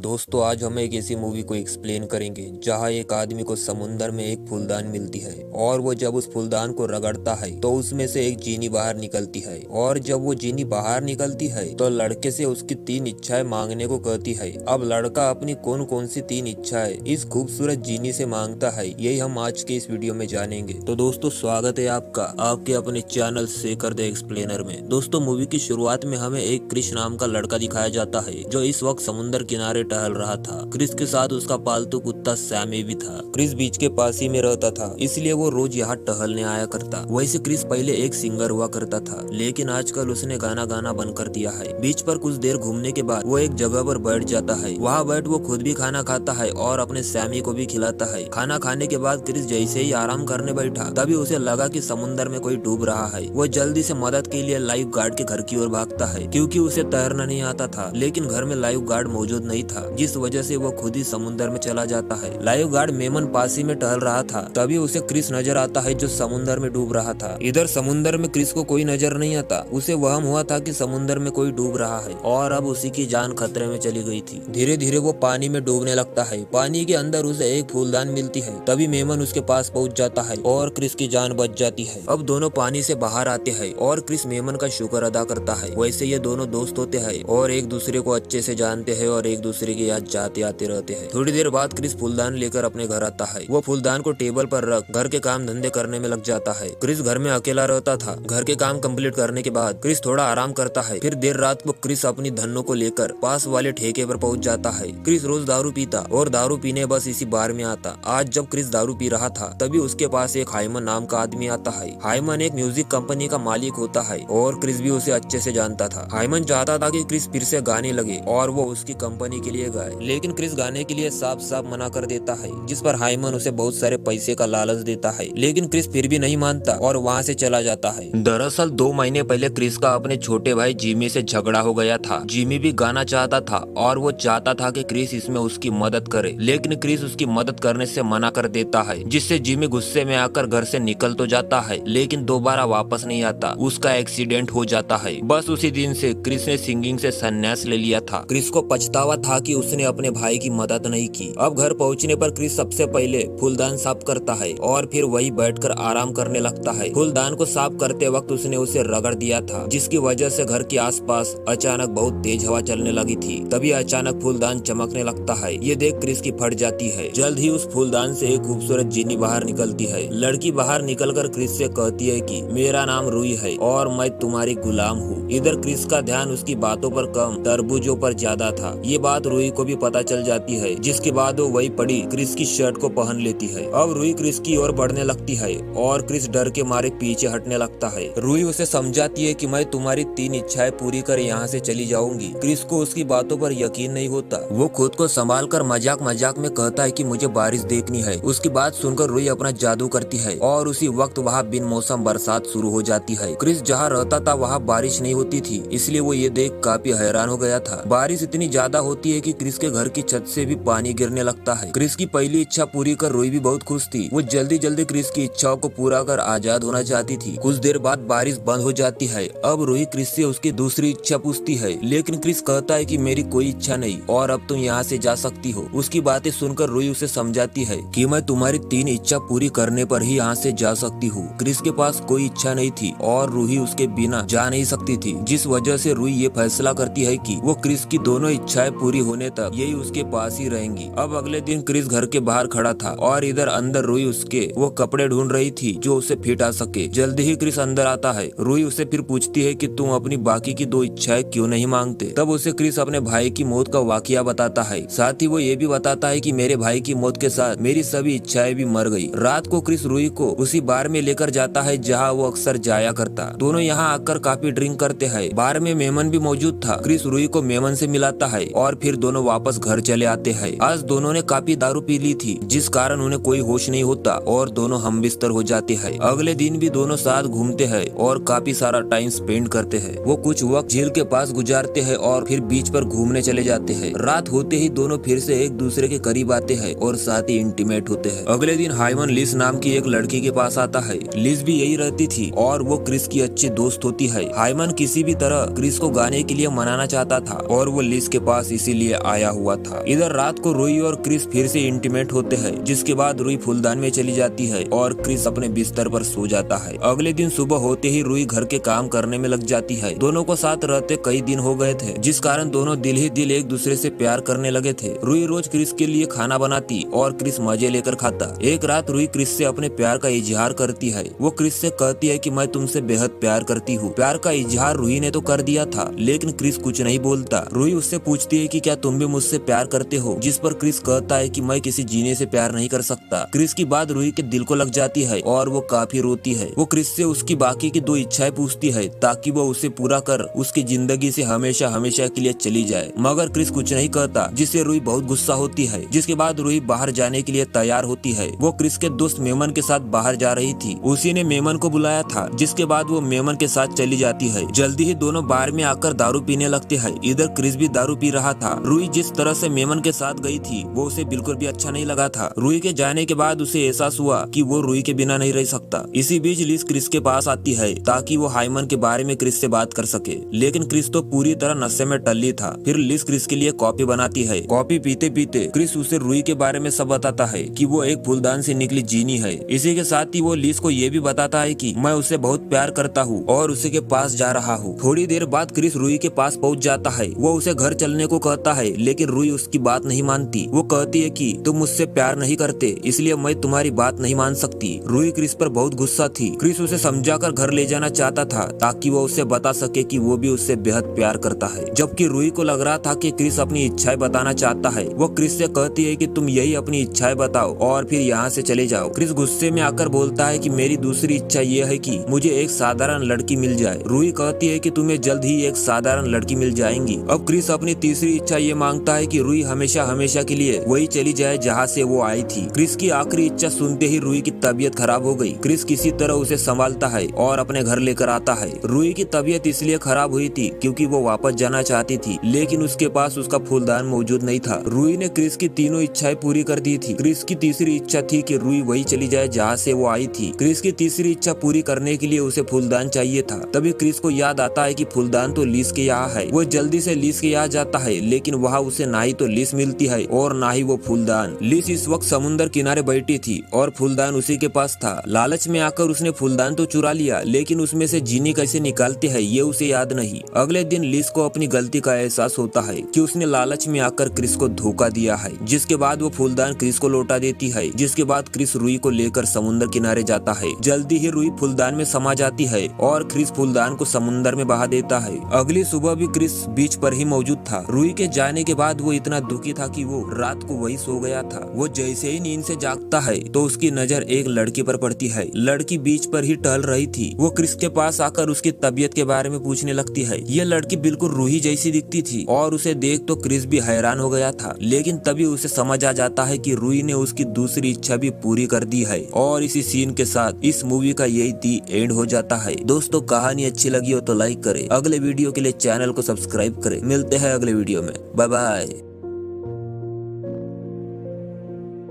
दोस्तों आज हम एक ऐसी मूवी को एक्सप्लेन करेंगे जहां एक आदमी को समुंदर में एक फूलदान मिलती है और वो जब उस फूलदान को रगड़ता है तो उसमें से एक जीनी बाहर निकलती है और जब वो जीनी बाहर निकलती है तो लड़के से उसकी 3 इच्छाएं मांगने को कहती है। अब लड़का अपनी कौन कौन सी 3 इच्छाएं इस खूबसूरत जीनी से मांगता है, यही हम आज के इस वीडियो में जानेंगे। तो दोस्तों स्वागत है आपका आपके अपने चैनल शेखर द एक्सप्लेनर में। दोस्तों मूवी की शुरुआत में हमें एक क्रिश नाम का लड़का दिखाया जाता है जो इस वक्त समुद्र किनारे टहल रहा था। क्रिस के साथ उसका पालतू कुत्ता सैमी भी था। क्रिस बीच के पास ही में रहता था, इसलिए वो रोज यहाँ टहलने आया करता। वैसे क्रिस पहले एक सिंगर हुआ करता था, लेकिन आजकल उसने गाना बंद कर दिया है। बीच पर कुछ देर घूमने के बाद वो एक जगह पर बैठ जाता है। वहाँ बैठ वो खुद भी खाना खाता है और अपने सैमी को भी खिलाता है। खाना खाने के बाद क्रिस जैसे ही आराम करने बैठा तभी उसे लगा कि समुद्र में कोई डूब रहा है। वो जल्दी से मदद के लिए लाइफ गार्ड के घर की ओर भागता है क्योंकि उसे तैरना नहीं आता था, लेकिन घर में लाइफ गार्ड मौजूद नहीं था, जिस वजह से वो खुद ही समुद्र में चला जाता है। लाइफ गार्ड मेमन पास ही में टहल रहा था, तभी उसे क्रिस नजर आता है जो समुद्र में डूब रहा था। इधर समुद्र में क्रिस को कोई नजर नहीं आता। उसे वहम हुआ था कि समुद्र में कोई डूब रहा है और अब उसी की जान खतरे में चली गई थी। धीरे धीरे वो पानी में डूबने लगता है। पानी के अंदर उसे एक फूलदान मिलती है, तभी मेमन उसके पास पहुंच जाता है और क्रिस की जान बच जाती है। अब दोनों पानी से बाहर आते हैं और क्रिस मेमन का शुक्र अदा करता है। वैसे ये दोनों दोस्त होते हैं और एक दूसरे को अच्छे से जानते हैं और एक दूसरे की याद जाते आते रहते हैं। थोड़ी देर बाद क्रिस फूलदान लेकर अपने घर आता है। वो फूलदान को टेबल पर रख घर के काम धंधे करने में लग जाता है। क्रिस घर में अकेला रहता था। घर के काम कंप्लीट करने के बाद क्रिस थोड़ा आराम करता है। फिर देर रात को क्रिस अपनी धनों को लेकर पास वाले ठेके पर पहुंच जाता है। क्रिस रोज दारू पीता और दारू पीने बस इसी बार में आता। आज जब क्रिस दारू पी रहा था तभी उसके पास एक हाइमन नाम का आदमी आता है। हाइमन एक म्यूजिक कंपनी का मालिक होता है और क्रिस भी उसे अच्छे से जानता था। हाइमन चाहता था कि क्रिस फिर से गाने लगे और वो उसकी कंपनी के लिए गाए, लेकिन क्रिस गाने के लिए साफ साफ मना कर देता है, जिस पर हाइमन उसे बहुत सारे पैसे का लालच देता है, लेकिन क्रिस फिर भी नहीं मानता और वहाँ से चला जाता है। दरअसल 2 महीने पहले क्रिस का अपने छोटे भाई जिमी से झगड़ा हो गया था। जिमी भी गाना चाहता था और वो चाहता था कि क्रिस इसमें उसकी मदद करे, लेकिन क्रिस उसकी मदद करने से मना कर देता है, जिससे जिमी गुस्से में आकर घर से निकल तो जाता है, लेकिन दोबारा वापस नहीं आता। उसका एक्सीडेंट हो जाता है। बस उसी दिन से क्रिस ने सिंगिंग से संन्यास ले लिया था। क्रिस को पछतावा था कि उसने अपने भाई की मदद नहीं की। अब घर पहुंचने पर क्रिस सबसे पहले फूलदान साफ करता है और फिर वही बैठकर आराम करने लगता है। फूलदान को साफ करते वक्त उसने उसे रगड़ दिया था, जिसकी वजह से घर के आसपास अचानक बहुत तेज हवा चलने लगी थी। तभी अचानक फूलदान चमकने लगता है। ये देख क्रिस की फट जाती है। जल्द ही उस फूलदान से एक खूबसूरत जीनी बाहर निकलती है। लड़की बाहर निकलकर क्रिस से कहती है कि मेरा नाम रूही है और मैं तुम्हारी गुलाम हूँ। इधर क्रिस का ध्यान उसकी बातों पर कम तरबूजों पर ज्यादा था। ये बात रूही को भी पता चल जाती है, जिसके बाद वो वही पड़ी क्रिस की शर्ट को पहन लेती है। अब रूही क्रिस की ओर बढ़ने लगती है और क्रिस डर के मारे पीछे हटने लगता है। रूही उसे समझाती है कि मैं तुम्हारी 3 इच्छाएं पूरी कर यहाँ से चली जाऊंगी। क्रिस को उसकी बातों पर यकीन नहीं होता। वो खुद को संभाल कर मजाक मजाक में कहता है कि मुझे बारिश देखनी है। उसकी बात सुनकर रूही अपना जादू करती है और उसी वक्त वहाँ बिन मौसम बरसात शुरू हो जाती है। क्रिस जहाँ रहता था वहाँ बारिश नहीं होती थी, इसलिए वो ये देख काफी हैरान हो गया था। बारिश इतनी ज्यादा होती है कि क्रिस के घर की छत से भी पानी गिरने लगता है। क्रिस की पहली इच्छा पूरी कर रूही भी बहुत खुश थी। वो जल्दी जल्दी क्रिस की इच्छाओं को पूरा कर आजाद होना चाहती थी। कुछ देर बाद बारिश बंद हो जाती है। अब रूही क्रिस से उसकी दूसरी इच्छा पूछती है, लेकिन क्रिस कहता है कि मेरी कोई इच्छा नहीं और अब तुम यहाँ से जा सकती हो। उसकी बातें सुनकर रूही उसे समझाती है कि मैं तुम्हारी 3 इच्छा पूरी करने पर ही यहाँ से जा सकती हूँ। क्रिस के पास कोई इच्छा नहीं थी और रूही उसके बिना जा नहीं सकती थी, जिस वजह से रूही ये फैसला करती है कि वो क्रिस की दोनों इच्छाएं पूरी होने तक यही उसके पास ही रहेंगी। अब अगले दिन क्रिस घर के बाहर खड़ा था और इधर अंदर रूही उसके वो कपड़े ढूंढ रही थी जो उसे फिट आ सके। जल्दी ही क्रिस अंदर आता है। रूही उसे फिर पूछती है कि तुम अपनी बाकी की 2 इच्छाएं क्यों नहीं मांगते। तब उसे क्रिस अपने भाई की मौत का वाकया बताता है। साथ ही वो ये भी बताता है कि मेरे भाई की मौत के साथ मेरी सभी इच्छाएं भी मर गई। रात को क्रिस रूही को उसी बार में लेकर जाता है जहाँ वो अक्सर जाया करता। दोनों यहाँ आकर काफी ड्रिंक करते हैं। बार में मेमन भी मौजूद था। क्रिस रूही को मेमन से मिलाता है और फिर दोनों वापस घर चले आते हैं। आज दोनों ने काफी दारू पी ली थी, जिस कारण उन्हें कोई होश नहीं होता और दोनों हम बिस्तर हो जाते हैं। अगले दिन भी दोनों साथ घूमते हैं और काफी सारा टाइम स्पेंड करते हैं। वो कुछ वक्त झील के पास गुजारते हैं और फिर बीच पर घूमने चले जाते हैं। रात होते ही दोनों फिर से एक दूसरे के करीब आते हैं और साथ ही इंटीमेट होते हैं। अगले दिन हाइमन लिस नाम की एक लड़की के पास आता है। लिस भी यही रहती थी और वो क्रिस की अच्छी दोस्त होती है। हाइमन किसी भी तरह क्रिस को गाने के लिए मनाना चाहता था और वो लिस के पास इसीलिए लिए आया हुआ था। इधर रात को रूही और क्रिस फिर से इंटीमेट होते हैं, जिसके बाद रूही फूलदान में चली जाती है और क्रिस अपने बिस्तर पर सो जाता है। अगले दिन सुबह होते ही रूही घर के काम करने में लग जाती है। दोनों को साथ रहते कई दिन हो गए थे, जिस कारण दोनों दिल ही दिल एक दूसरे से प्यार करने लगे थे। रूही रोज क्रिस के लिए खाना बनाती और क्रिस मजे लेकर खाता। एक रात रूही क्रिस से अपने प्यार का इजहार करती है। वो क्रिस से कहती है कि मैं तुमसे बेहद प्यार करती हूँ। प्यार का इजहार रूही ने तो कर दिया था, लेकिन क्रिस कुछ नहीं बोलता। रूही उससे पूछती है कि क्या तुम भी मुझसे प्यार करते हो, जिस पर क्रिस कहता है कि मैं किसी जीने से प्यार नहीं कर सकता। क्रिस की बात रूही के दिल को लग जाती है और वो काफी रोती है। वो क्रिस से उसकी बाकी की 2 इच्छाएं पूछती है ताकि वो उसे पूरा कर उसकी जिंदगी से हमेशा हमेशा के लिए चली जाए, मगर क्रिस कुछ नहीं कहता, जिससे रूही बहुत गुस्सा होती है। जिसके बाद रूही बाहर जाने के लिए तैयार होती है। वो क्रिस के दोस्त मेमन के साथ बाहर जा रही थी। उसी ने मेमन को बुलाया था, जिसके बाद वो मेमन के साथ चली जाती है। जल्दी ही दोनों बार में आकर दारू पीने लगते हैं। इधर क्रिस भी दारू पी रहा था। रूही जिस तरह से मेमन के साथ गई थी वो उसे बिल्कुल भी अच्छा नहीं लगा था। रूही के जाने के बाद उसे एहसास हुआ कि वो रूही के बिना नहीं रह सकता। इसी बीच लिस क्रिस के पास आती है ताकि वो हाइमन के बारे में क्रिस से बात कर सके, लेकिन क्रिस तो पूरी तरह नशे में टल्ली था। फिर लिस क्रिस के लिए कॉफी बनाती है। कॉफी पीते पीते क्रिस उसे रूही के बारे में सब बताता है कि वो एक फूलदान से निकली जीनी है। इसी के साथ ही वो लिस को ये भी बताता है कि मैं उसे बहुत प्यार करता हूँ और उसी के पास जा रहा हूँ। थोड़ी देर बाद क्रिस रूही के पास पहुँच जाता है। वो उसे घर चलने को कहता है, लेकिन रूही उसकी बात नहीं मानती। वो कहती है कि तुम मुझसे प्यार नहीं करते, इसलिए मैं तुम्हारी बात नहीं मान सकती। रूही क्रिस पर बहुत गुस्सा थी। क्रिस उसे समझाकर घर ले जाना चाहता था ताकि वो उसे बता सके कि वो भी उससे बेहद प्यार करता है, जबकि रूही को लग रहा था कि क्रिस अपनी इच्छाएं बताना चाहता है। वो क्रिस से कहती है कि तुम यही अपनी इच्छाएं बताओ और फिर यहाँ से चले जाओ। क्रिस गुस्से में आकर बोलता है कि मेरी दूसरी इच्छा ये है कि मुझे एक साधारण लड़की मिल जाए। रूही कहती है कि तुम्हें जल्द ही एक साधारण लड़की मिल जाएंगी। अब क्रिस अपनी तीसरी इच्छा ये मांगता है कि रूही हमेशा हमेशा के लिए वही चली जाए जहाँ से वो आई थी। क्रिस की आखिरी इच्छा सुनते ही रूही की तबीयत खराब हो गई। क्रिस किसी तरह उसे संभालता है और अपने घर लेकर आता है। रूही की तबीयत इसलिए खराब हुई थी क्योंकि वो वापस जाना चाहती थी, लेकिन उसके पास उसका फूलदान मौजूद नहीं था। रूही ने क्रिस की तीनों इच्छाएं पूरी कर दी थी। क्रिस की तीसरी इच्छा थी कि रूही वही चली जाए जहाँ से वो आई थी। क्रिस की तीसरी इच्छा पूरी करने के लिए उसे फूलदान चाहिए था। तभी क्रिस को याद आता है कि फूलदान तो लिस के यहाँ है। वो जल्दी से लिस के यहाँ जाता है, लेकिन वहाँ उसे ना ही तो लिस मिलती है और ना ही वो फूलदान। लिस इस वक्त समुद्र किनारे बैठी थी और फूलदान उसी के पास था। लालच में आकर उसने फूलदान तो चुरा लिया, लेकिन उसमें से जीनी कैसे निकालते हैं ये उसे याद नहीं। अगले दिन लिस को अपनी गलती का एहसास होता है कि उसने लालच में आकर क्रिस को धोखा दिया है, जिसके बाद वो फूलदान क्रिस को लौटा देती है। जिसके बाद क्रिस रूही को लेकर समुद्र किनारे जाता है। जल्दी ही रूही फूलदान में समा जाती है और क्रिस फूलदान को समुद्र में बहा देता है। अगली सुबह भी क्रिस बीच पर ही मौजूद था। रूही के जाने के बाद वो इतना दुखी था कि वो रात को वही सो गया था। वो जैसे ही नींद से जागता है तो उसकी नजर एक लड़की पर पड़ती है। लड़की बीच पर ही टहल रही थी। वो क्रिस के पास आकर उसकी तबीयत के बारे में पूछने लगती है। ये लड़की बिल्कुल रूही जैसी दिखती थी और उसे देख तो क्रिस भी हैरान हो गया था, लेकिन तभी उसे समझ आ जाता है कि रूही ने उसकी दूसरी इच्छा भी पूरी कर दी है। और इसी सीन के साथ इस मूवी का यही दी एंड हो जाता है। दोस्तों, कहानी अच्छी लगी हो तो लाइक करें, अगले वीडियो के लिए चैनल को सब्सक्राइब करें। मिलते हैं अगले वीडियो में। Bye bye.